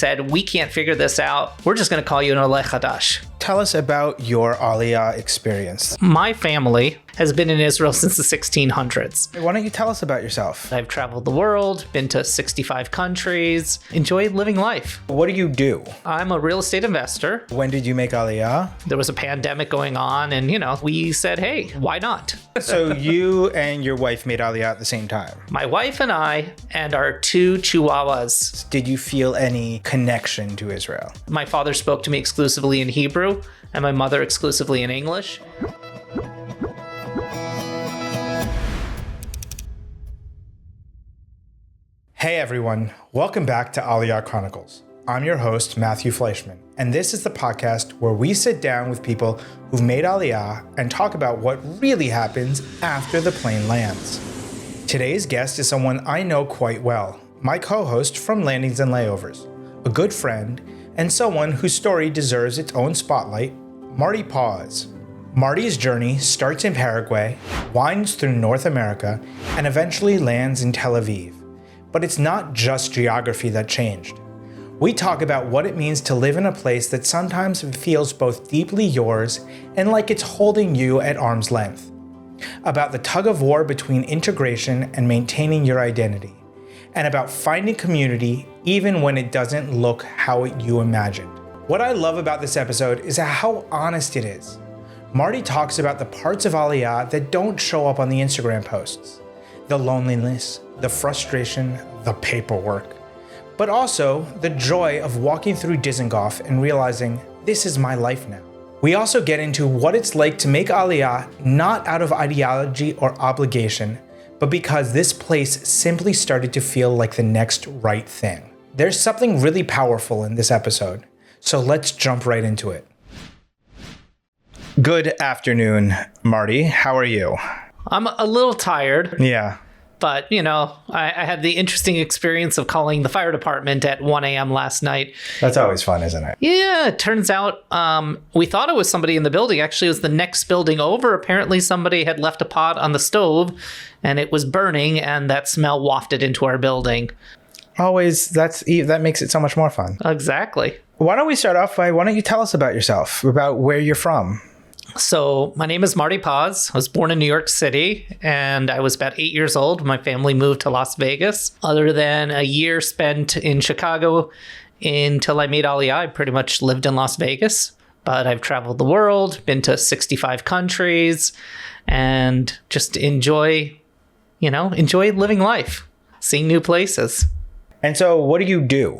said, we can't figure this out. We're just going to call you an Oleh Chadash. Tell us about your Aliyah experience. My family has been in Israel since the 1600s. Why don't you tell us about yourself? I've traveled the world, been to 65 countries, enjoyed living life. What do you do? I'm a real estate investor. When did you make Aliyah? There was a pandemic going on and, we said, hey, why not? So you and your wife made Aliyah at the same time. My wife and I and our 2 chihuahuas. Did you feel any connection to Israel? My father spoke to me exclusively in Hebrew and my mother exclusively in English. Hey everyone, welcome back to Aliyah Chronicles. I'm your host, Matthew Fleischman, and this is the podcast where we sit down with people who've made Aliyah and talk about what really happens after the plane lands. Today's guest is someone I know quite well, my co-host from Landings Layovers, a good friend, and someone whose story deserves its own spotlight, Marty Paz. Marty's journey starts in Paraguay, winds through North America, and eventually lands in Tel Aviv. But it's not just geography that changed. We talk about what it means to live in a place that sometimes feels both deeply yours and like it's holding you at arm's length. About the tug of war between integration and maintaining your identity. And about finding community even when it doesn't look how you imagined. What I love about this episode is how honest it is. Marty talks about the parts of Aliyah that don't show up on the Instagram posts. The loneliness, the frustration, the paperwork. But also the joy of walking through Dizengoff and realizing this is my life now. We also get into what it's like to make Aliyah not out of ideology or obligation, but because this place simply started to feel like the next right thing. There's something really powerful in this episode, so let's jump right into it. Good afternoon, Marty. How are you? I'm a little tired. Yeah. But, I had the interesting experience of calling the fire department at 1 a.m. last night. That's always fun, isn't it? Yeah, it turns out we thought it was somebody in the building. Actually, it was the next building over. Apparently, somebody had left a pot on the stove and it was burning and that smell wafted into our building. Always, that makes it so much more fun. Exactly. Why don't we start off by, why don't you tell us about yourself, about where you're from? So my name is Marty Paz. I was born in New York City and I was about 8 years old when my family moved to Las Vegas. Other than a year spent in Chicago until I made Aliyah, I pretty much lived in Las Vegas. But I've traveled the world, been to 65 countries, and just enjoy living life, seeing new places. And so what do you do?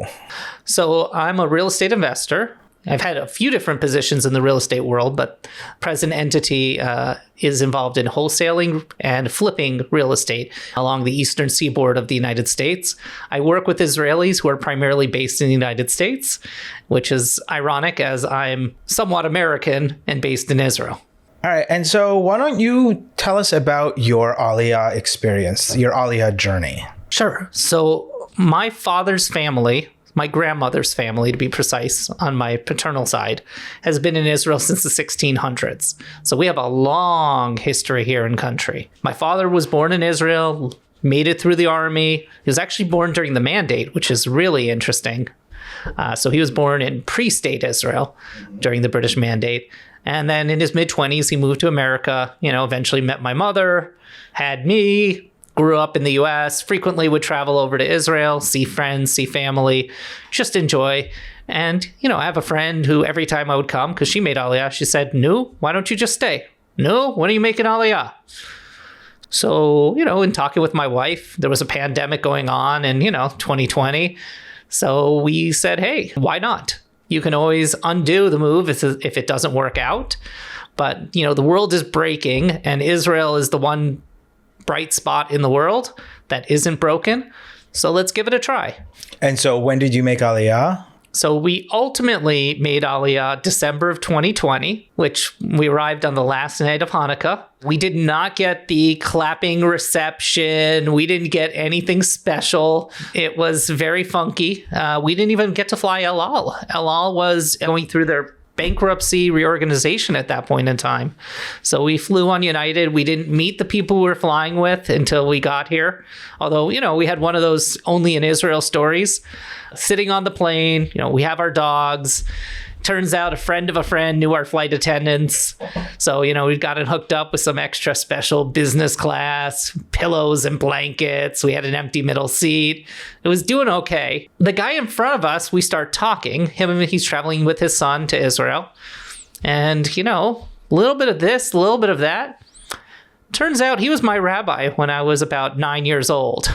So I'm a real estate investor. I've had a few different positions in the real estate world, but present entity is involved in wholesaling and flipping real estate along the eastern seaboard of the United States. I work with Israelis who are primarily based in the United States, which is ironic as I'm somewhat American and based in Israel. All right. And so why don't you tell us about your Aliyah experience, your Aliyah journey? Sure. So my father's family, my grandmother's family, to be precise, on my paternal side, has been in Israel since the 1600s. So we have a long history here in country. My father was born in Israel, made it through the army. He was actually born during the Mandate, which is really interesting. So he was born in pre-state Israel during the British Mandate. And then in his mid-20s, he moved to America, eventually met my mother, had me, grew up in the U.S., frequently would travel over to Israel, see friends, see family, just enjoy. And, I have a friend who every time I would come, because she made Aliyah, she said, "No, why don't you just stay? No, when are you making Aliyah?" So, in talking with my wife, there was a pandemic going on in, 2020. So we said, hey, why not? You can always undo the move if it doesn't work out. But, the world is breaking and Israel is the one bright spot in the world that isn't broken. So let's give it a try. And so when did you make Aliyah? So we ultimately made Aliyah December of 2020, which we arrived on the last night of Hanukkah. We did not get the clapping reception. We didn't get anything special. It was very funky. We didn't even get to fly El Al. El Al was going through their bankruptcy reorganization at that point in time. So we flew on United. We didn't meet the people we were flying with until we got here. Although, we had one of those only in Israel stories. Sitting on the plane, we have our dogs. Turns out a friend of a friend knew our flight attendants. So, we'd gotten hooked up with some extra special business class, pillows and blankets. We had an empty middle seat. It was doing okay. The guy in front of us, we start talking. He's traveling with his son to Israel. And, a little bit of this, a little bit of that. Turns out he was my rabbi when I was about 9 years old.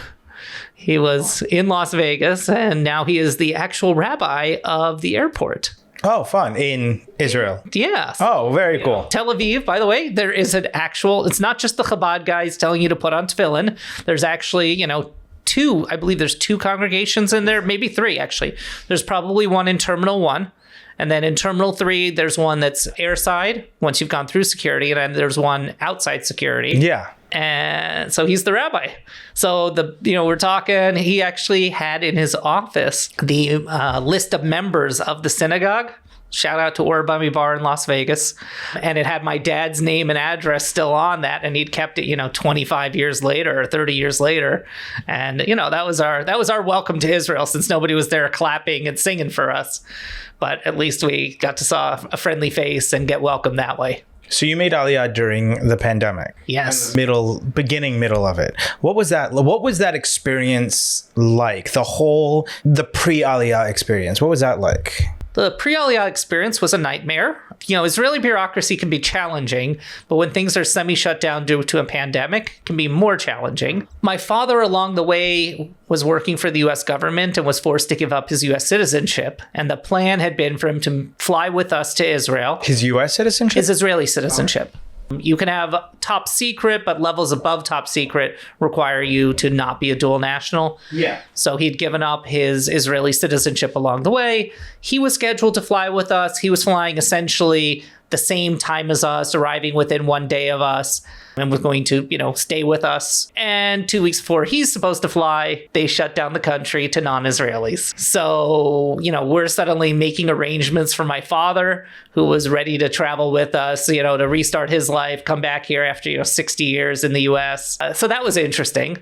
He was in Las Vegas, and now he is the actual rabbi of the airport. Oh, fun. In Israel. Yeah. Oh, very cool. Tel Aviv, by the way, there is it's not just the Chabad guys telling you to put on tefillin. There's actually, I believe there's two congregations in there, maybe three, actually. There's probably one in Terminal 1. And then in Terminal 3, there's one that's airside once you've gone through security. And then there's one outside security. Yeah. And so he's the rabbi. So we're talking, he actually had in his office the list of members of the synagogue. Shout out to Or Bamibar in Las Vegas. And it had my dad's name and address still on that. And he'd kept it, 25 years later or 30 years later. And, that was our welcome to Israel, since nobody was there clapping and singing for us. But at least we got to saw a friendly face and get welcomed that way. So you made Aliyah during the pandemic. Yes. Middle of it. What was that experience like? The pre-Aliyah experience. What was that like? The pre-Aliyah experience was a nightmare. Israeli bureaucracy can be challenging, but when things are semi-shut down due to a pandemic, it can be more challenging. My father, along the way, was working for the U.S. government and was forced to give up his U.S. citizenship. And the plan had been for him to fly with us to Israel. His U.S. citizenship? His Israeli citizenship. You can have top secret, but levels above top secret require you to not be a dual national. Yeah. So he'd given up his Israeli citizenship along the way. He was scheduled to fly with us. He was flying essentially the same time as us, arriving within 1 day of us, and was going to, stay with us. And 2 weeks before he's supposed to fly, they shut down the country to non-Israelis. So, we're suddenly making arrangements for my father, who was ready to travel with us, to restart his life, come back here after, 60 years in the US. So that was interesting.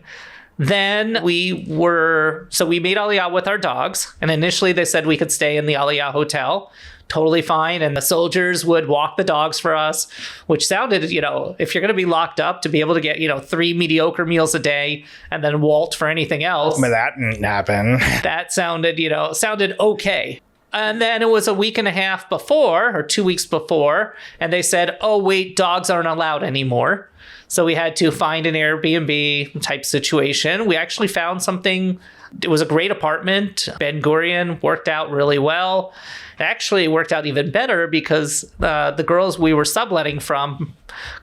Then we made Aliyah with our dogs. And initially they said we could stay in the Aliyah hotel. Totally fine. And the soldiers would walk the dogs for us, which sounded, if you're going to be locked up, to be able to get, 3 mediocre meals a day and then walt for anything else. But that didn't happen. That sounded okay. And then it was a week and a half before, or 2 weeks before, and they said, oh, wait, dogs aren't allowed anymore. So we had to find an Airbnb type situation. We actually found something. It was a great apartment. Ben Gurion worked out really well. It actually worked out even better because the girls we were subletting from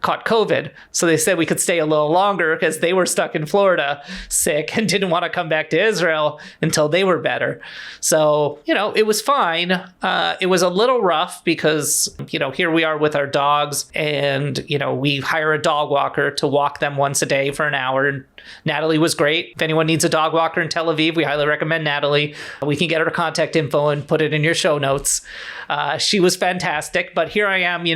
caught COVID. So they said we could stay a little longer because they were stuck in Florida sick and didn't want to come back to Israel until they were better. So, it was fine. It was a little rough because, here we are with our dogs and, we hire a dog walker to walk them once a day for an hour. And Natalie was great. If anyone needs a dog walker in Tel Aviv, we highly recommend Natalie. We can get her contact info and put it in your show notes. She was fantastic. But here I am,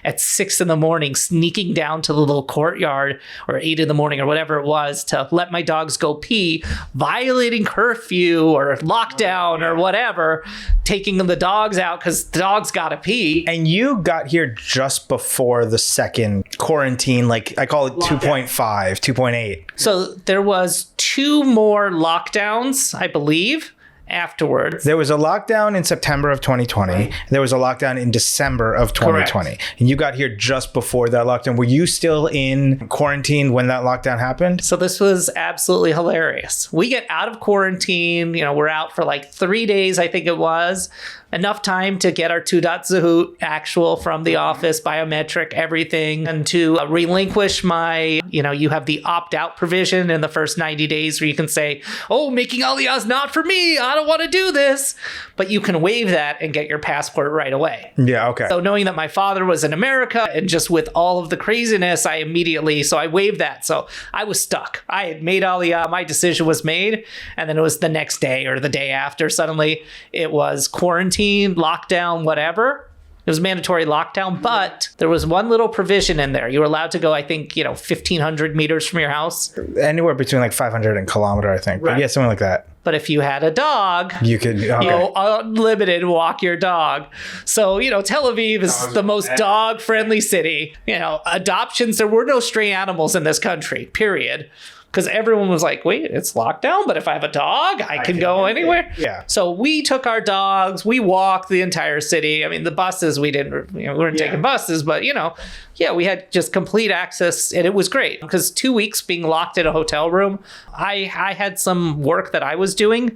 at 6 a.m, sneaking down to the little courtyard, or 8 a.m, or whatever it was, to let my dogs go pee, violating curfew or lockdown or whatever, taking the dogs out because the dogs got to pee. And you got here just before the second quarantine, like I call it 2.5, 2.8. So there was 2 more lockdowns, I believe, afterwards. There was a lockdown in September of 2020. Right. There was a lockdown in December of 2020. Correct. And you got here just before that lockdown. Were you still in quarantine when that lockdown happened? So this was absolutely hilarious. We get out of quarantine, we're out for like 3 days, I think it was. Enough time to get our Tudat Zahut actual from the office, biometric, everything, and to relinquish my, you have the opt-out provision in the first 90 days where you can say, oh, making Aliyah is not for me. I don't want to do this. But you can waive that and get your passport right away. Yeah, okay. So knowing that my father was in America and just with all of the craziness, I waived that. So I was stuck. I had made Aliyah. My decision was made. And then it was the next day or the day after. Suddenly it was quarantine, lockdown, whatever. It was mandatory lockdown, but there was one little provision in there. You were allowed to go, I think, 1,500 meters from your house. Anywhere between like 500 and kilometer, I think. Right. But yeah, something like that. But if you had a dog, You could, okay. you unlimited walk your dog. So, Tel Aviv is the most dog-friendly city. Adoptions, there were no stray animals in this country, period. Because everyone was like, wait, it's locked down, but if I have a dog, I can go anywhere. Yeah. So we took our dogs, we walked the entire city. I mean, the buses, we weren't taking buses, but we had just complete access, and it was great. Because 2 weeks being locked in a hotel room, I had some work that I was doing.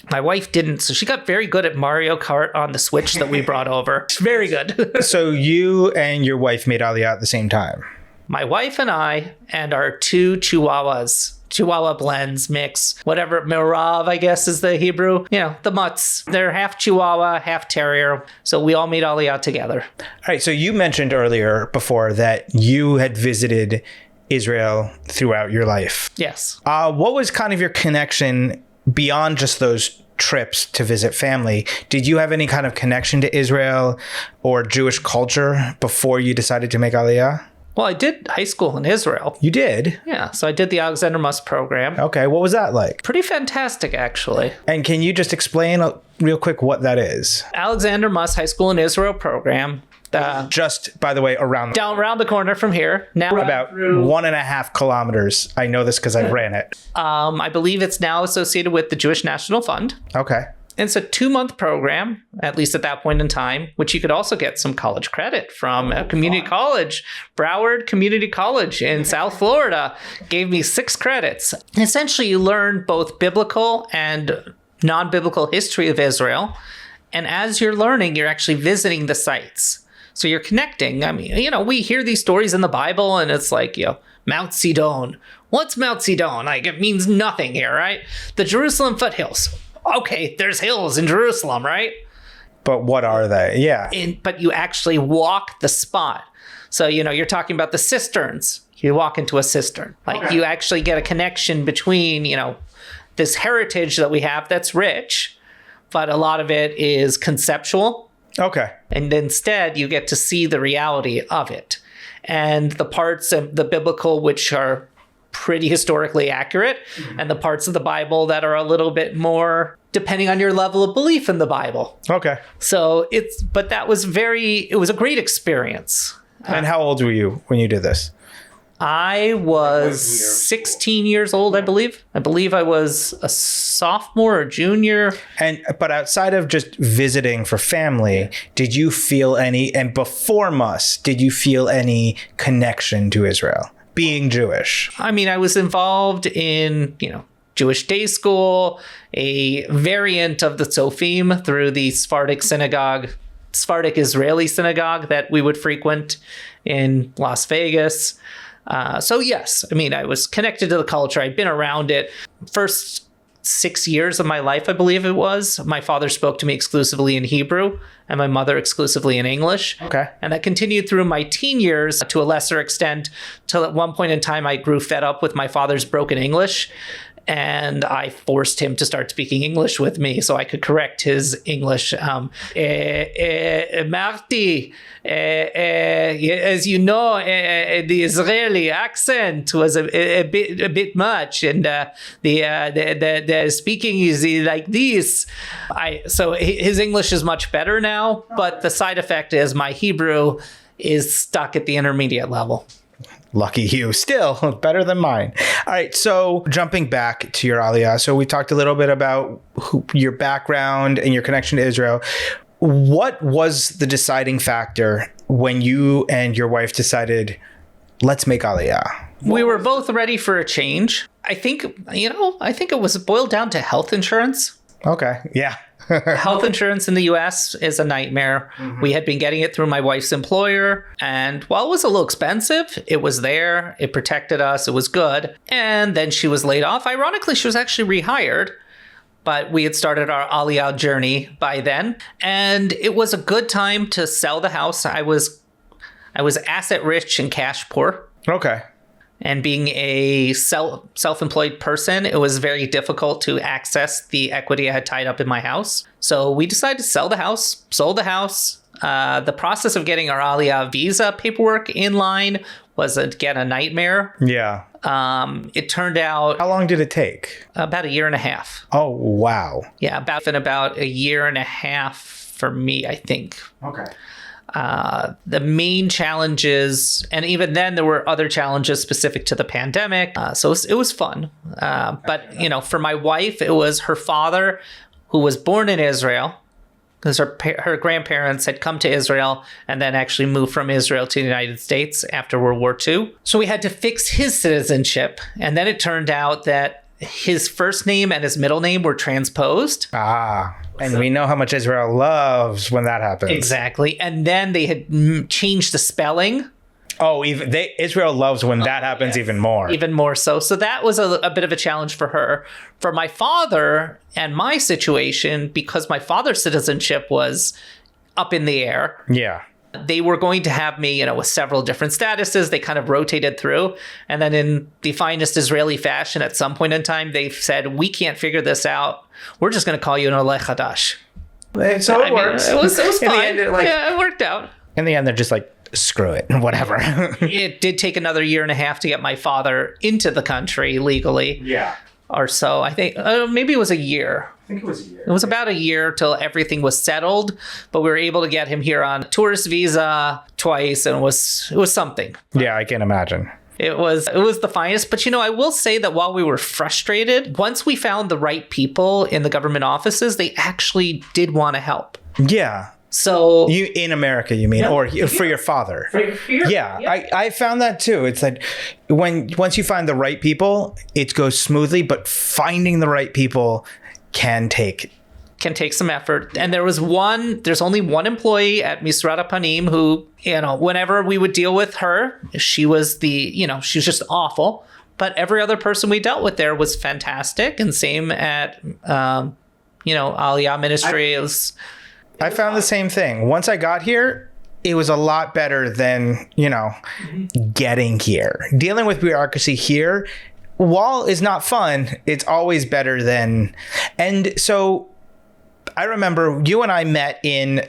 My wife didn't, so she got very good at Mario Kart on the Switch that we brought over. Very good. So you and your wife made Aliyah at the same time? My wife and I and our 2 chihuahuas, Chihuahua blends, mix, whatever, Mirav, I guess is the Hebrew. The mutts. They're half Chihuahua, half Terrier. So we all made Aliyah together. All right. So you mentioned earlier before that you had visited Israel throughout your life. Yes. What was kind of your connection beyond just those trips to visit family? Did you have any kind of connection to Israel or Jewish culture before you decided to make Aliyah? Well, I did high school in Israel. You did? Yeah, so I did the Alexander Muss program. Okay, what was that like? Pretty fantastic, actually. And can you just explain real quick what that is? Alexander Muss High School in Israel program. Just, by the way, around the corner from here. Now about 1.5 kilometers. I know this because I ran it. I believe it's now associated with the Jewish National Fund. Okay. It's a 2-month program, at least at that point in time, which you could also get some college credit from a community college. Broward Community College in South Florida gave me 6 credits. Essentially, you learn both biblical and non-biblical history of Israel. And as you're learning, you're actually visiting the sites. So you're connecting. I mean, we hear these stories in the Bible, and it's like, Mount Sidon. What's Mount Sidon? Like, it means nothing here, right? The Jerusalem foothills. Okay, there's hills in Jerusalem, right? But what are they? Yeah. But you actually walk the spot. So, you're talking about the cisterns. You walk into a cistern. You actually get a connection between, this heritage that we have that's rich, but a lot of it is conceptual. Okay. And instead, you get to see the reality of it. And the parts of the biblical, which are pretty historically accurate, and the parts of the Bible that are a little bit more depending on your level of belief in the Bible. Okay. So it was a great experience. And how old were you when you did this? I was 16 years old, I believe. I believe I was a sophomore or junior. But outside of just visiting for family, did you feel and before Muss, did you feel any connection to Israel? Being Jewish. I mean, I was involved in, Jewish day school, a variant of the Tzofim through the Sephardic Israeli synagogue that we would frequent in Las Vegas. So yes, I was connected to the culture. I'd been around it. First 6 years of my life, I believe it was, my father spoke to me exclusively in Hebrew and my mother exclusively in English. Okay. And that continued through my teen years to a lesser extent, till at one point in time I grew fed up with my father's broken English. And I forced him to start speaking English with me so I could correct his English. Marty, as you know, the Israeli accent was a bit much, and the speaking is like this. So his English is much better now, but the side effect is my Hebrew is stuck at the intermediate level. Lucky you. Still better than mine. All right. So jumping back to your Aliyah. So we talked a little bit about your background and your connection to Israel. What was the deciding factor when you and your wife decided, let's make Aliyah? We were both ready for a change. I think it was boiled down to health insurance. Okay. Yeah. Health insurance in the U.S. is a nightmare. Mm-hmm. We had been getting it through my wife's employer. And while it was a little expensive, it was there. It protected us. It was good. And then she was laid off. Ironically, she was actually rehired. But we had started our Aliyah journey by then. And it was a good time to sell the house. I was asset rich and cash poor. Okay. And being a self-employed person, it was very difficult to access the equity I had tied up in my house. So we decided to sell the house, sold the house. The process of getting our Aliyah visa paperwork in line was, again, a nightmare. Yeah. It turned out How long did it take? about a year and a half. Oh, wow. Yeah, about a year and a half for me, I think. Okay. The main challenges, and even then there were other challenges specific to the pandemic. So it was fun. But, for my wife, it was her father, who was born in Israel, because her grandparents had come to Israel and then actually moved from Israel to the United States after World War II. So we had to fix his citizenship. And then it turned out that his first name and his middle name were transposed. And we know how much Israel loves when that happens. Exactly. And then they had changed the spelling. Oh, Israel loves when that happens even more. Even more so. So that was a bit of a challenge for her. For my father and my situation, because my father's citizenship was up in the air. Yeah. They were going to have me, with several different statuses. They kind of rotated through. And then in the finest Israeli fashion, at some point in time, they said, we can't figure this out. We're just going to call you an Oleh Chadash. So it works. It was fine. End, it worked out. In the end, they're just like, screw it, whatever. It did take another year and a half to get my father into the country legally. Yeah. Or so. I think maybe it was a year. I think it was a year. It was about a year till everything was settled, but we were able to get him here on a tourist visa twice, and it was something. Yeah, I can imagine. It was the finest. But, I will say that while we were frustrated, once we found the right people in the government offices, they actually did want to help. Yeah. So you in America, you mean, or for your father? Yeah. I found that too. It's like once you find the right people, it goes smoothly. But finding the right people can take some effort. And there's only one employee at Misrad Panim who, whenever we would deal with her, she was she was just awful. But every other person we dealt with there was fantastic. And same at, Aliyah Ministry. I found the same thing. Once I got here, it was a lot better than, getting here. Dealing with bureaucracy here, while is not fun, it's always better than. And so I remember you and I met in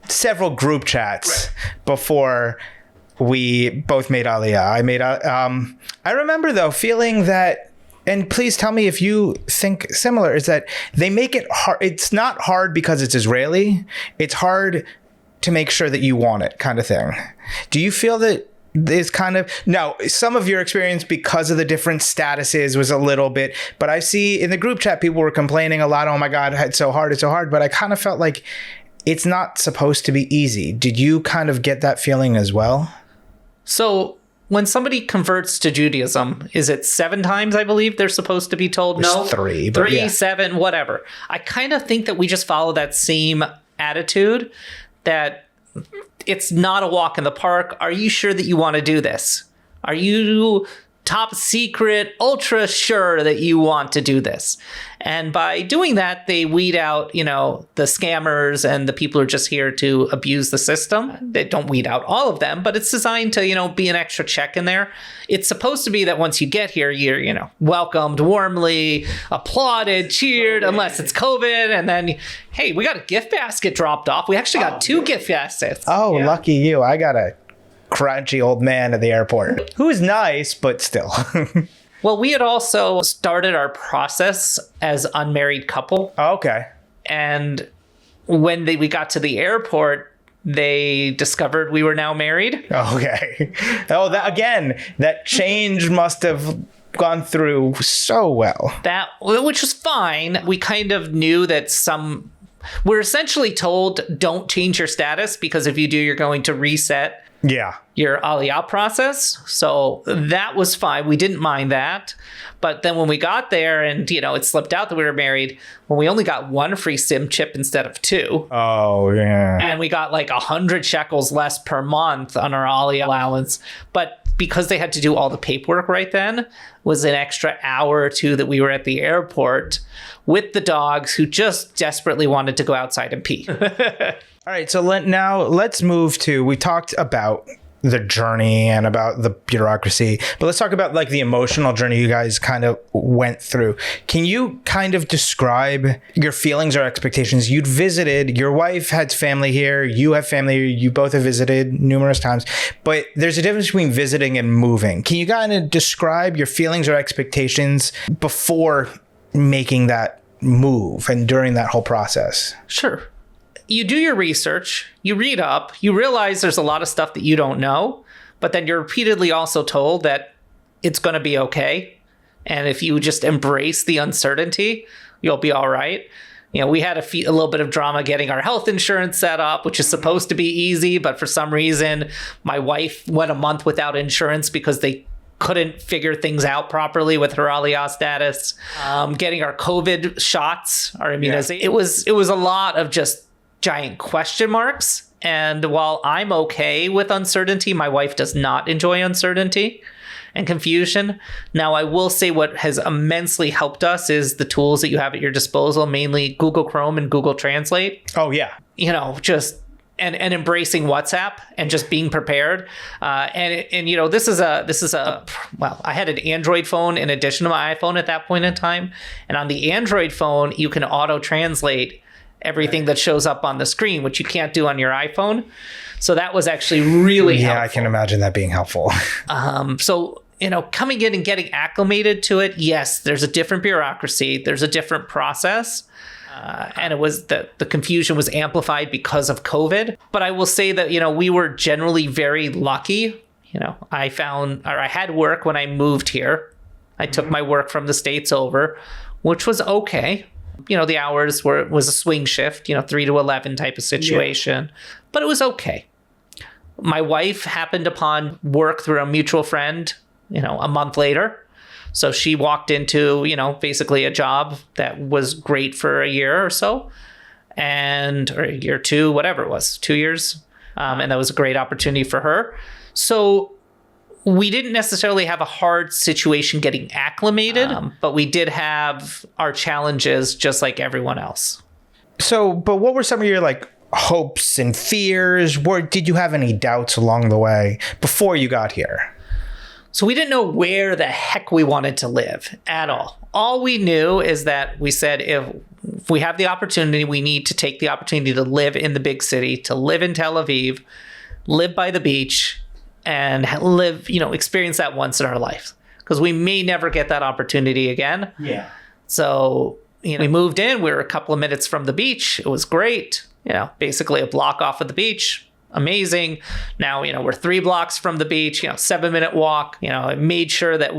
several group chats before we both made Aliyah. I remember, though, feeling that. And please tell me if you think similar, is that they make it hard. It's not hard because it's Israeli. It's hard to make sure that you want it, kind of thing. Do you feel that is kind of, now, some of your experience because of the different statuses was a little bit, but I see in the group chat, people were complaining a lot. Oh my God, it's so hard. But I kind of felt like it's not supposed to be easy. Did you kind of get that feeling as well? So when somebody converts to Judaism, is it 7 times, I believe, they're supposed to be told no? 3. 7, whatever. I kind of think that we just follow that same attitude, that it's not a walk in the park. Are you sure that you want to do this? Are you top secret, ultra sure that you want to do this? And by doing that, they weed out, the scammers and the people who are just here to abuse the system. They don't weed out all of them, but it's designed to, be an extra check in there. It's supposed to be that once you get here, you're, welcomed warmly, applauded, cheered, unless it's COVID. And then, hey, we got a gift basket dropped off. We actually got 2 gift baskets. Oh, yeah. Lucky you. I got a crunchy old man at the airport who is nice, but still. Well, we had also started our process as unmarried couple. Oh, okay. And when we got to the airport, they discovered we were now married. Okay. Oh, that change must have gone through so well. Which was fine. We kind of knew that we're essentially told, don't change your status, because if you do, you're going to reset your Aliyah process. So that was fine. We didn't mind that. But then when we got there and, it slipped out that we were married, we only got 1 free SIM chip instead of 2. Oh, yeah. And we got like 100 shekels less per month on our Aliyah allowance. But because they had to do all the paperwork right then, was an extra hour or 2 that we were at the airport with the dogs who just desperately wanted to go outside and pee. All right, so now let's move to, we talked about the journey and about the bureaucracy, but let's talk about like the emotional journey you guys kind of went through. Can you kind of describe your feelings or expectations? You'd visited, your wife had family here, you have family here, you both have visited numerous times, but there's a difference between visiting and moving. Can you kind of describe your feelings or expectations before making that move and during that whole process? Sure. You do your research, you read up, you realize there's a lot of stuff that you don't know, but then you're repeatedly also told that it's going to be okay. And if you just embrace the uncertainty, you'll be all right. You know, we had a little bit of drama getting our health insurance set up, which is supposed to be easy, but for some reason, my wife went a month without insurance because they couldn't figure things out properly with her Aliyah status. Getting our COVID shots, our immunization. Yeah. It was a lot of just giant question marks. And while I'm okay with uncertainty, my wife does not enjoy uncertainty and confusion. Now, I will say what has immensely helped us is the tools that you have at your disposal, mainly Google Chrome and Google Translate. Oh, yeah. You know, just and embracing WhatsApp and just being prepared. And you know, this is a well, I had an Android phone in addition to my iPhone at that point in time. And on the Android phone, you can auto translate everything that shows up on the screen, which you can't do on your iPhone. So that was actually really helpful. I can imagine that being helpful. So, you know, coming in and getting acclimated to it, yes, there's a different bureaucracy. There's a different process. And it was the confusion was amplified because of COVID. But I will say that, you know, we were generally very lucky. You know, I had work when I moved here. I took my work from the States over, which was okay. You know, the hours was a swing shift, 3 to 11 type of situation, but it was okay. My wife happened upon work through a mutual friend, a month later. So she walked into, basically a job that was great for a year or so, or a year or two, whatever it was, 2 years. And that was a great opportunity for her. So we didn't necessarily have a hard situation getting acclimated, but we did have our challenges just like everyone else. So, but what were some of your hopes and fears? Did you have any doubts along the way before you got here? So we didn't know where the heck we wanted to live at all. All we knew is that we said, if we have the opportunity, we need to take the opportunity to live in the big city, to live in Tel Aviv, live by the beach, and live, experience that once in our life, because we may never get that opportunity again. Yeah. So, we moved in. We were a couple of minutes from the beach. It was great. Basically a block off of the beach. Amazing. Now, we're 3 blocks from the beach, 7-minute walk. I made sure that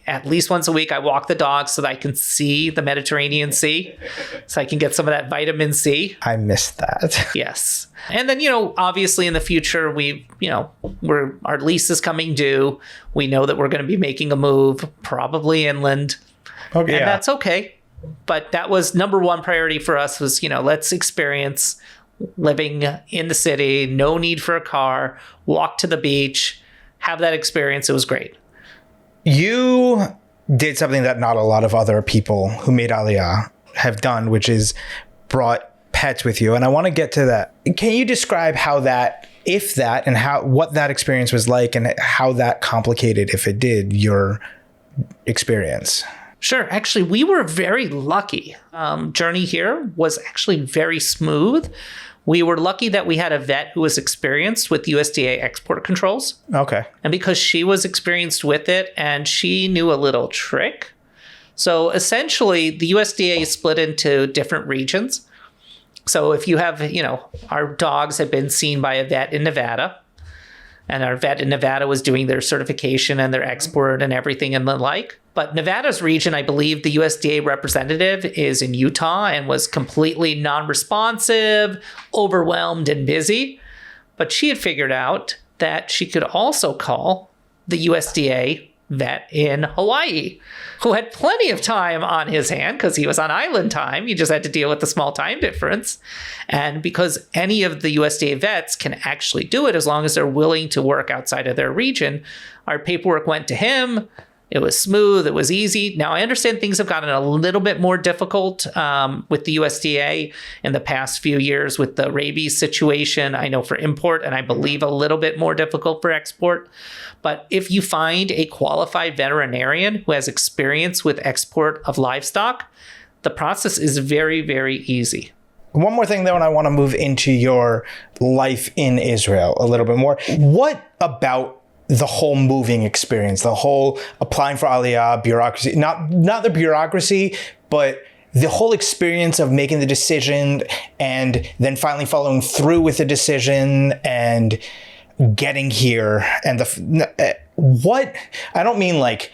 at least once a week, I walk the dog so that I can see the Mediterranean Sea, so I can get some of that vitamin C. I missed that. Yes. And then, obviously in the future, our lease is coming due. We know that we're going to be making a move, probably inland. Okay, and that's okay. But that was number one priority for us was, let's experience living in the city, no need for a car, walk to the beach, have that experience. It was great. You did something that not a lot of other people who made Aliyah have done, which is brought pets with you. And I want to get to that. Can you describe what that experience was like and how that complicated, if it did, your experience? Sure. Actually, we were very lucky. Journey here was actually very smooth. We were lucky that we had a vet who was experienced with USDA export controls. Okay. And because she was experienced with it and she knew a little trick. So essentially, the USDA is split into different regions. So if you have, our dogs had been seen by a vet in Nevada, and our vet in Nevada was doing their certification and their export and everything and the like. But Nevada's region, I believe the USDA representative is in Utah and was completely non-responsive, overwhelmed and busy. But she had figured out that she could also call the USDA vet in Hawaii, who had plenty of time on his hand because he was on island time. He just had to deal with the small time difference. And because any of the USDA vets can actually do it as long as they're willing to work outside of their region, our paperwork went to him. It was smooth. It was easy. Now, I understand things have gotten a little bit more difficult with the USDA in the past few years with the rabies situation. I know for import, and I believe a little bit more difficult for export. But if you find a qualified veterinarian who has experience with export of livestock, the process is very, very easy. One more thing, though, and I want to move into your life in Israel a little bit more. What about the whole moving experience, the whole applying for Aliyah, bureaucracy, not the bureaucracy, but the whole experience of making the decision and then finally following through with the decision and getting here and what, I don't mean like,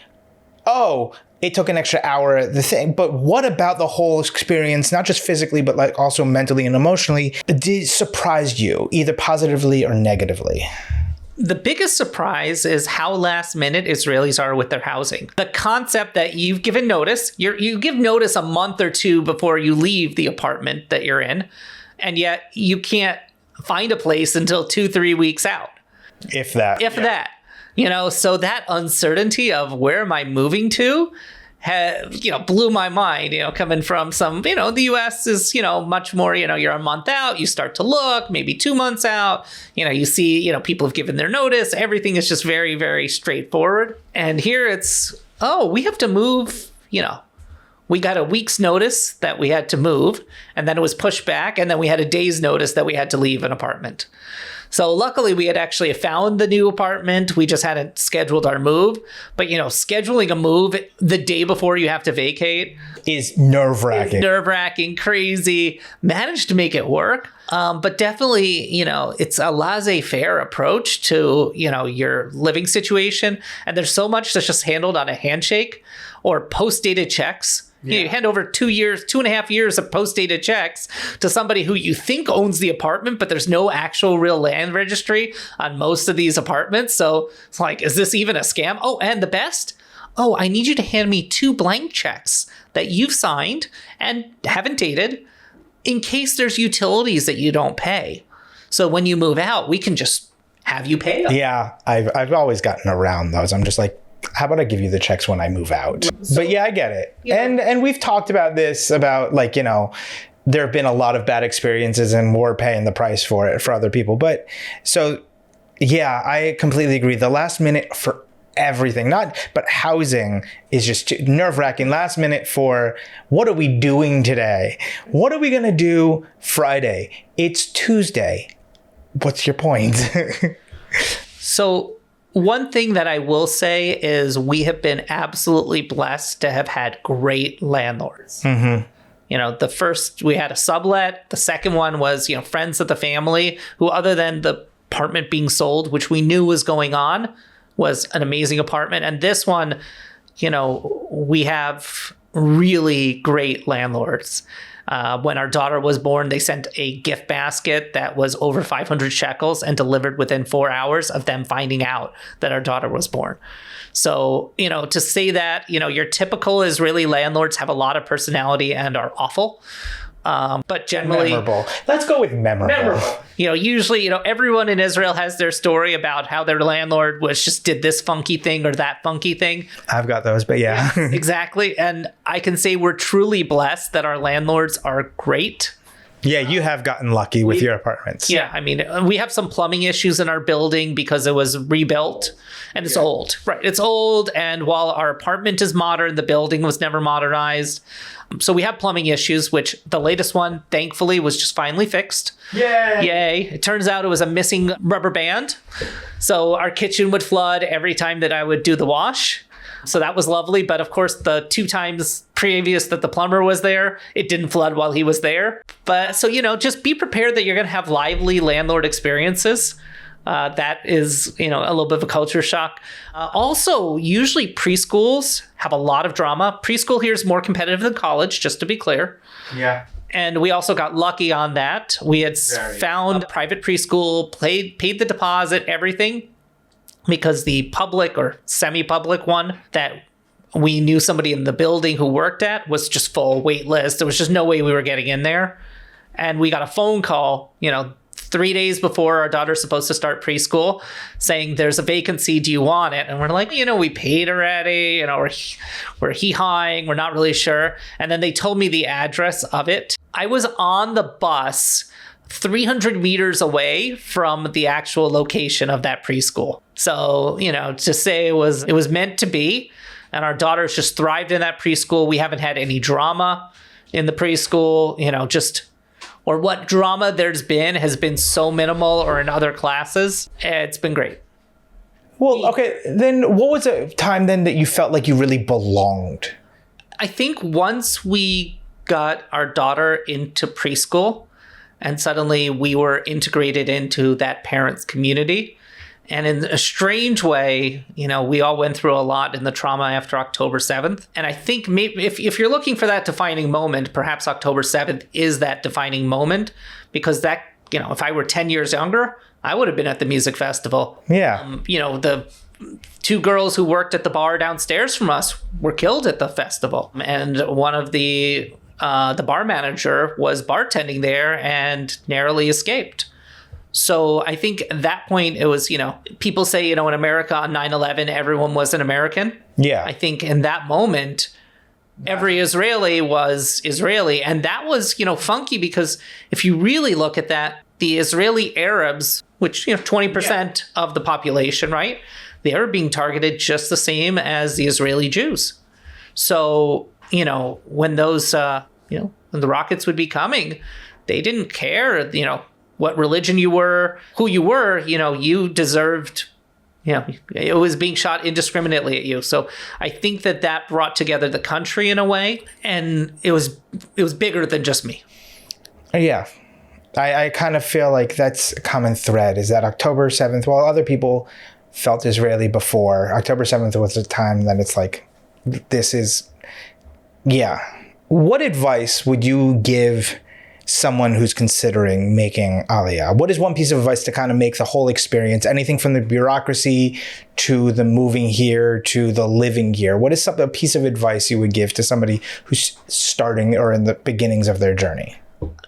oh, it took an extra hour, the thing, but what about the whole experience, not just physically, but like also mentally and emotionally, did surprise you either positively or negatively? The biggest surprise is how last minute Israelis are with their housing. The concept that you've given notice, you give notice a month or two before you leave the apartment that you're in, and yet you can't find a place until 2-3 weeks out. If that. So that uncertainty of where am I moving to blew my mind, coming from some, the U.S. is, much more, you're a month out, you start to look, maybe 2 months out, you see, people have given their notice. Everything is just very, very straightforward. And here it's, we have to move, we got a week's notice that we had to move, and then it was pushed back, and then we had a day's notice that we had to leave an apartment. So luckily we had actually found the new apartment. We just hadn't scheduled our move. But, scheduling a move the day before you have to vacate is nerve-wracking. Crazy. Managed to make it work. But definitely, it's a laissez-faire approach to, your living situation. And there's so much that's just handled on a handshake or post-dated checks. Yeah. You hand over 2.5 years of post-dated checks to somebody who you think owns the apartment, but there's no actual real land registry on most of these apartments. So it's like, is this even a scam? Oh, and the best? Oh, I need you to hand me 2 blank checks that you've signed and haven't dated in case there's utilities that you don't pay. So when you move out, we can just have you pay them. Yeah, I've always gotten around those. I'm just like, how about I give you the checks when I move out? But yeah, I get it. And we've talked about this, about like, there have been a lot of bad experiences and we're paying the price for it for other people. But so, yeah, I completely agree. The last minute for everything, but housing is just nerve-wracking. Last minute for what are we doing today? What are we going to do Friday? It's Tuesday. What's your point? So one thing that I will say is we have been absolutely blessed to have had great landlords. Mm-hmm. The first, we had a sublet. The second one was, friends of the family who, other than the apartment being sold, which we knew was going on, was an amazing apartment. And this one, we have really great landlords. When our daughter was born, they sent a gift basket that was over 500 shekels and delivered within 4 hours of them finding out that our daughter was born. So, to say that, your typical Israeli landlords have a lot of personality and are awful. But generally, memorable. Let's go with memorable. Usually, everyone in Israel has their story about how their landlord did this funky thing or that funky thing. I've got those, but yeah. Exactly. And I can say we're truly blessed that our landlords are great. Yeah, you have gotten lucky with your apartments. Yeah, I mean, we have some plumbing issues in our building because it was rebuilt and it's old. Right, it's old. And while our apartment is modern, the building was never modernized. So we have plumbing issues, which the latest one, thankfully, was just finally fixed. Yay. It turns out it was a missing rubber band. So our kitchen would flood every time that I would do the wash. So that was lovely. But of course, the 2 times previous that the plumber was there, it didn't flood while he was there. But so, just be prepared that you're going to have lively landlord experiences. That is, a little bit of a culture shock. Also, usually preschools have a lot of drama. Preschool here is more competitive than college, just to be clear. Yeah. And we also got lucky on that. We had found a private preschool, paid the deposit, everything, because the public or semi-public one that we knew somebody in the building who worked at was just full wait list. There was just no way we were getting in there. And we got a phone call, 3 days before our daughter's supposed to start preschool, saying there's a vacancy, do you want it? And we're like, we paid already, we're hee-hawing, we're not really sure. And then they told me the address of it. I was on the bus 300 meters away from the actual location of that preschool. So, to say it was meant to be, and our daughters just thrived in that preschool. We haven't had any drama in the preschool, or what drama there's been has been so minimal, or in other classes. It's been great. Well, okay, then what was a time then that you felt like you really belonged? I think once we got our daughter into preschool and suddenly we were integrated into that parents' community. And in a strange way, we all went through a lot in the trauma after October 7th. And I think maybe if you're looking for that defining moment, perhaps October 7th is that defining moment, because that, if I were 10 years younger, I would have been at the music festival. Yeah. The 2 girls who worked at the bar downstairs from us were killed at the festival. And one of the bar manager was bartending there and narrowly escaped. So I think at that point it was, people say, in America on 9/11, everyone was an American. Yeah. I think in that moment, every Israeli was Israeli. And that was, funky, because if you really look at that, the Israeli Arabs, which, 20% of the population, right? They are being targeted just the same as the Israeli Jews. So, when those, when the rockets would be coming, they didn't care, what religion you were, who you were, you deserved, it was being shot indiscriminately at you. So I think that brought together the country in a way, and it was bigger than just me. Yeah. I kind of feel like that's a common thread, is that October 7th, while other people felt Israeli before, October 7th was a time that it's like, this is, yeah. What advice would you give someone who's considering making Aliyah? What is one piece of advice to kind of make the whole experience, anything from the bureaucracy to the moving here to the living here? What is a piece of advice you would give to somebody who's starting or in the beginnings of their journey?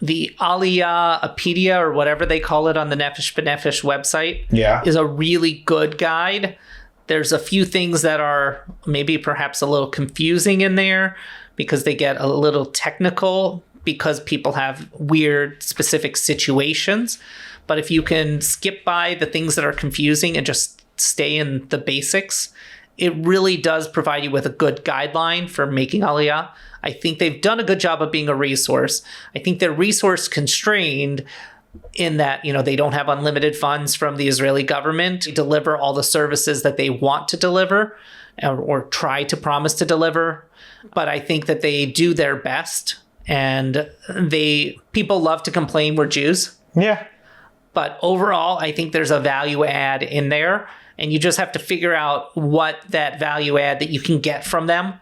The Aliyah-pedia, or whatever they call it on the Nefesh B'Nefesh website, is a really good guide. There's a few things that are maybe perhaps a little confusing in there because they get a little technical, because people have weird specific situations. But if you can skip by the things that are confusing and just stay in the basics, it really does provide you with a good guideline for making Aliyah. I think they've done a good job of being a resource. I think they're resource constrained in that, they don't have unlimited funds from the Israeli government to deliver all the services that they want to deliver or try to promise to deliver. But I think that they do their best. And people love to complain we're Jews. Yeah. But overall, I think there's a value add in there. And you just have to figure out what that value add that you can get from them.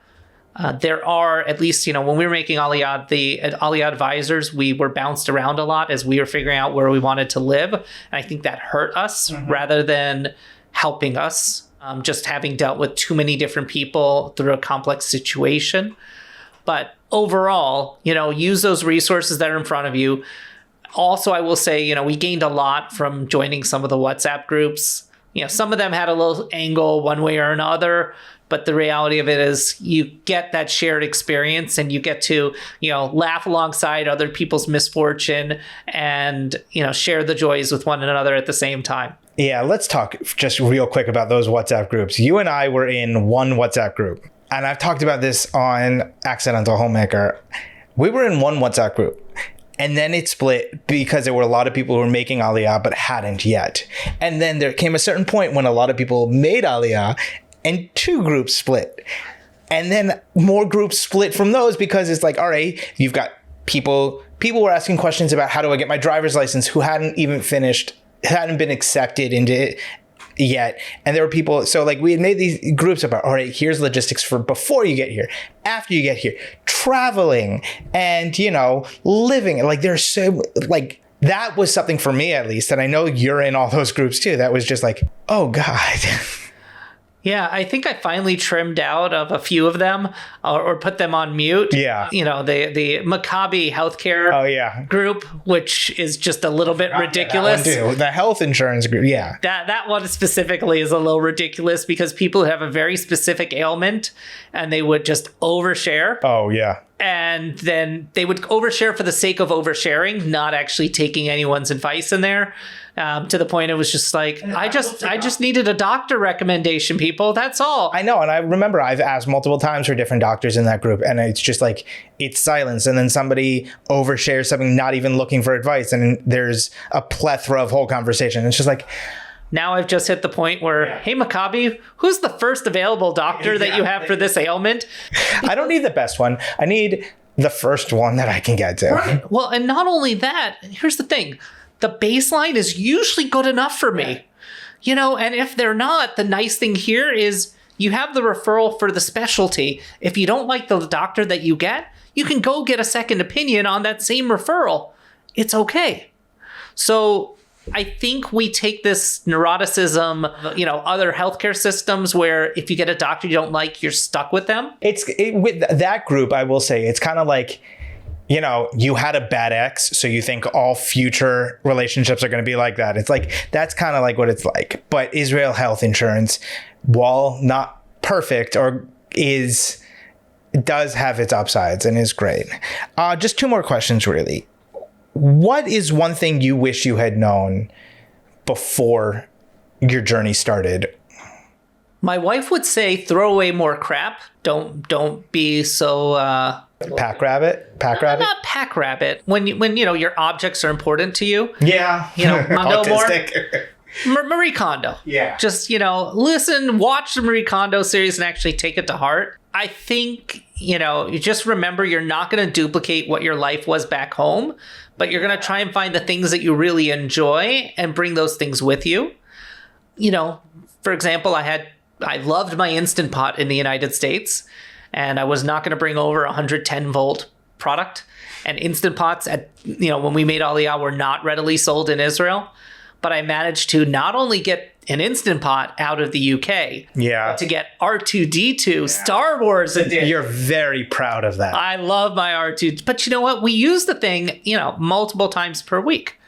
There are, at least, when we were making Aliyah, the Aliyah advisors, we were bounced around a lot as we were figuring out where we wanted to live. And I think that hurt us rather than helping us, just having dealt with too many different people through a complex situation. But overall, use those resources that are in front of you. Also, I will say, we gained a lot from joining some of the WhatsApp groups. Some of them had a little angle one way or another, but the reality of it is you get that shared experience and you get to, laugh alongside other people's misfortune and, share the joys with one another at the same time. Yeah, let's talk just real quick about those WhatsApp groups. You and I were in one WhatsApp group, and I've talked about this on Accidental Homemaker. We were in one WhatsApp group. And then it split because there were a lot of people who were making Aliyah but hadn't yet. And then there came a certain point when a lot of people made Aliyah and 2 groups split. And then more groups split from those because it's like, all right, you've got people were asking questions about how do I get my driver's license who hadn't even been accepted into it yet. And there were people, so like we had made these groups about, all right, here's logistics for before you get here, after you get here, traveling and, living. Like there's so, like, that was something for me at least. And I know you're in all those groups too. That was just like, oh God. Yeah, I think I finally trimmed out of a few of them or put them on mute. Yeah. You know, the Maccabi healthcare Oh, yeah. group, which is just a little bit ridiculous. That one too. The health insurance group. Yeah. That one specifically is a little ridiculous because people have a very specific ailment and they would just overshare. Oh, yeah. And then they would overshare for the sake of oversharing, not actually taking anyone's advice in there. To the point it was just like, I just needed a doctor recommendation, people. That's all. I know. And I remember I've asked multiple times for different doctors in that group. And it's just like, it's silence. And then somebody overshares something, not even looking for advice. And there's a plethora of whole conversation. It's just like, now I've just hit the point where, hey, Maccabi, who's the first available doctor that you have for this ailment? I don't need the best one. I need the first one that I can get to. Right. Well, and not only that, here's the thing. The baseline is usually good enough for me. You know, and if they're not, the nice thing here is you have the referral for the specialty. If you don't like the doctor that you get, you can go get a second opinion on that same referral. It's okay. So I think we take this neuroticism, you know, other healthcare systems where if you get a doctor you don't like, you're stuck with them. With that group, I will say, it's kind of like, you know, you had a bad ex, so you think all future relationships are going to be like that. It's like, that's kind of like what it's like. But Israel health insurance, while not perfect, does have its upsides and is great. Just two more questions, really. What is one thing you wish you had known before your journey started? My wife would say, throw away more crap. Don't be so... Pack rabbit? Not pack rabbit. When you know your objects are important to you. Yeah. You know, Kondo autistic. Marie Kondo. Yeah. Just, you know, listen, watch the Marie Kondo series and actually take it to heart. I think, you know, you just remember you're not going to duplicate what your life was back home, but you're going to try and find the things that you really enjoy and bring those things with you. You know, for example, I loved my Instant Pot in the United States. And I was not going to bring over a 110 volt product. And Instant Pots, when we made Aliyah, were not readily sold in Israel. But I managed to not only get an Instant Pot out of the UK, but to get R2-D2 Star Wars edition. You're very proud of that. I love my R2. But you know what? We use the thing, you know, multiple times per week.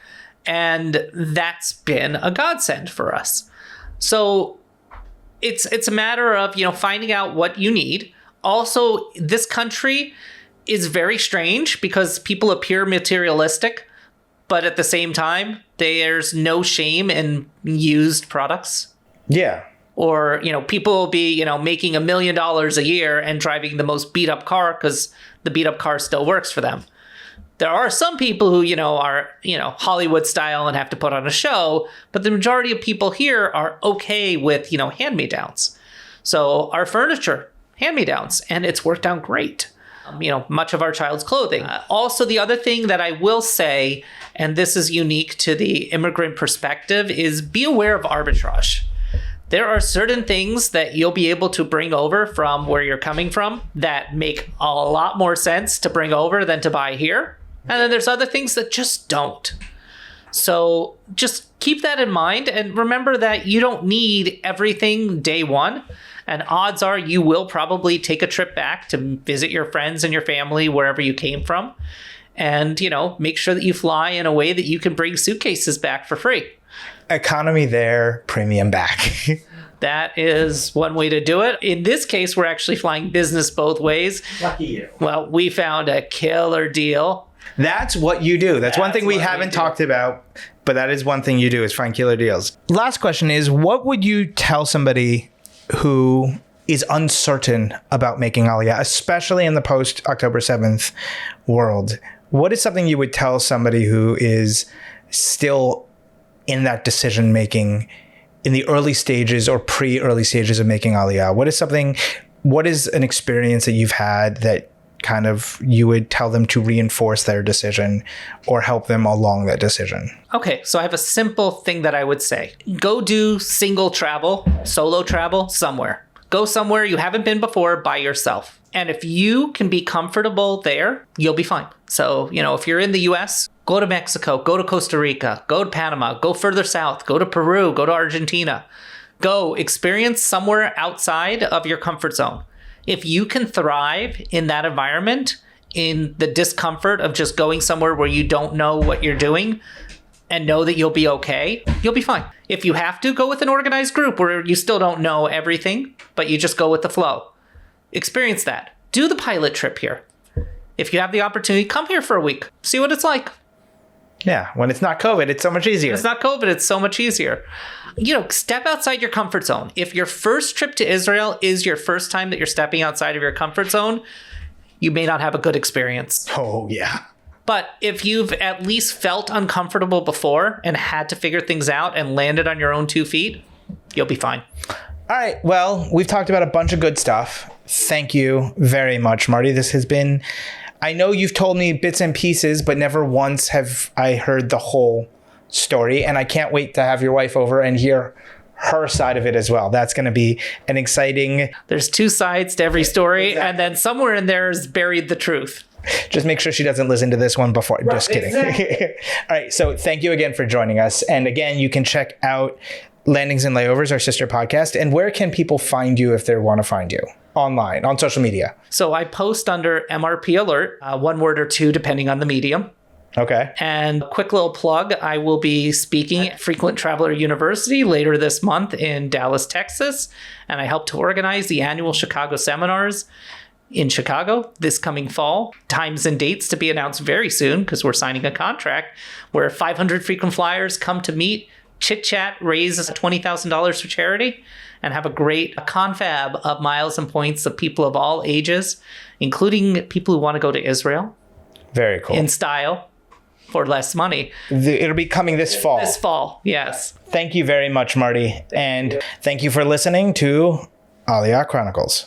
And that's been a godsend for us. So it's a matter of, you know, finding out what you need. Also, this country is very strange because people appear materialistic, but at the same time, there's no shame in used products. Yeah. Or, you know, people will be, you know, making $1 million a year and driving the most beat up car because the beat up car still works for them. There are some people who, you know, are, you know, Hollywood style and have to put on a show, but the majority of people here are okay with, you know, hand-me-downs. So our furniture, hand-me-downs, and it's worked out great. You know, much of our child's clothing. Also, the other thing that I will say, and this is unique to the immigrant perspective, is be aware of arbitrage. There are certain things that you'll be able to bring over from where you're coming from that make a lot more sense to bring over than to buy here. And then there's other things that just don't. So just keep that in mind and remember that you don't need everything day one. And odds are you will probably take a trip back to visit your friends and your family wherever you came from. And, you know, make sure that you fly in a way that you can bring suitcases back for free. Economy there, premium back. That is one way to do it. In this case, we're actually flying business both ways. Lucky you. Well, we found a killer deal. That's what you do. That's one thing we haven't talked about, but that is one thing you do is find killer deals. Last question is, what would you tell somebody who is uncertain about making Aliyah, especially in the post-October 7th world? What is something you would tell somebody who is still in that decision-making in the early stages or pre-early stages of making Aliyah? What is an experience that you've had that kind of you would tell them to reinforce their decision or help them along that decision? Okay, so I have a simple thing that I would say. Go do single travel, solo travel somewhere. Go somewhere you haven't been before by yourself. And if you can be comfortable there, you'll be fine. So, you know, if you're in the US, go to Mexico, go to Costa Rica, go to Panama, go further south, go to Peru, go to Argentina. Go experience somewhere outside of your comfort zone. If you can thrive in that environment, in the discomfort of just going somewhere where you don't know what you're doing and know that you'll be okay, you'll be fine. If you have to, go with an organized group where you still don't know everything, but you just go with the flow. Experience that. Do the pilot trip here. If you have the opportunity, come here for a week. See what it's like. Yeah, when it's not COVID, it's so much easier. It's not COVID, it's so much easier. Step outside your comfort zone. If your first trip to Israel is your first time that you're stepping outside of your comfort zone, you may not have a good experience. Oh, yeah. But if you've at least felt uncomfortable before and had to figure things out and landed on your own 2 feet, you'll be fine. All right. Well, we've talked about a bunch of good stuff. Thank you very much, Marty. This has been, I know you've told me bits and pieces, but never once have I heard the whole story. And I can't wait to have your wife over and hear her side of it as well. That's going to be an exciting... There's 2 sides to every story, exactly. And then somewhere in there is buried the truth. Just make sure she doesn't listen to this one before. Right, just kidding. Exactly. All right. So thank you again for joining us. And again, you can check out Landings and Layovers, our sister podcast. And where can people find you if they want to find you? Online, on social media. So I post under MRP Alert, 1 word or 2, depending on the medium. Okay. And quick little plug, I will be speaking at Frequent Traveler University later this month in Dallas, Texas. And I help to organize the annual Chicago seminars in Chicago this coming fall. Times and dates to be announced very soon because we're signing a contract where 500 frequent flyers come to meet, chit chat, raise $20,000 for charity, and have a great confab of miles and points of people of all ages, including people who want to go to Israel. Very cool. In style. For less money. It'll be coming this fall. This fall, yes. Thank you very much, Marty. And thank you for listening to Aliyah Chronicles.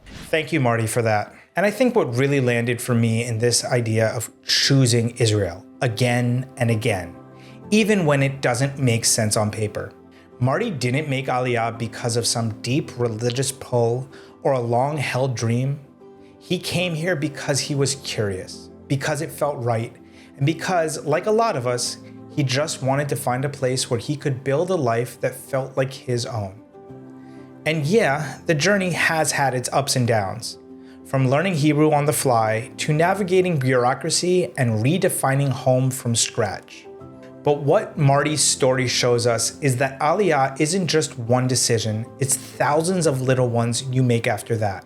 Thank you, Marty, for that. And I think what really landed for me in this idea of choosing Israel again and again, even when it doesn't make sense on paper. Marty didn't make Aliyah because of some deep religious pull or a long-held dream. He came here because he was curious, because it felt right, and because, like a lot of us, he just wanted to find a place where he could build a life that felt like his own. And yeah, the journey has had its ups and downs, from learning Hebrew on the fly to navigating bureaucracy and redefining home from scratch. But what Marty's story shows us is that Aliyah isn't just one decision, it's thousands of little ones you make after that.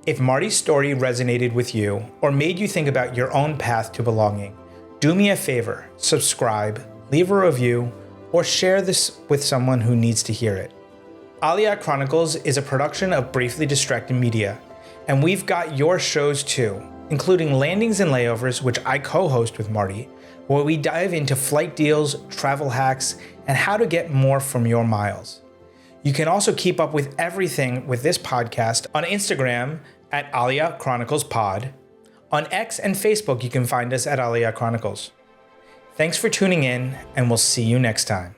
If Marty's story resonated with you or made you think about your own path to belonging, do me a favor, subscribe, leave a review, or share this with someone who needs to hear it. Aliyah Chronicles is a production of Briefly Distracted Media, and we've got your shows too, including Landings and Layovers, which I co-host with Marty, where we dive into flight deals, travel hacks, and how to get more from your miles. You can also keep up with everything with this podcast on Instagram at Aliyah Chronicles Pod. On X and Facebook, you can find us at Aliyah Chronicles. Thanks for tuning in, and we'll see you next time.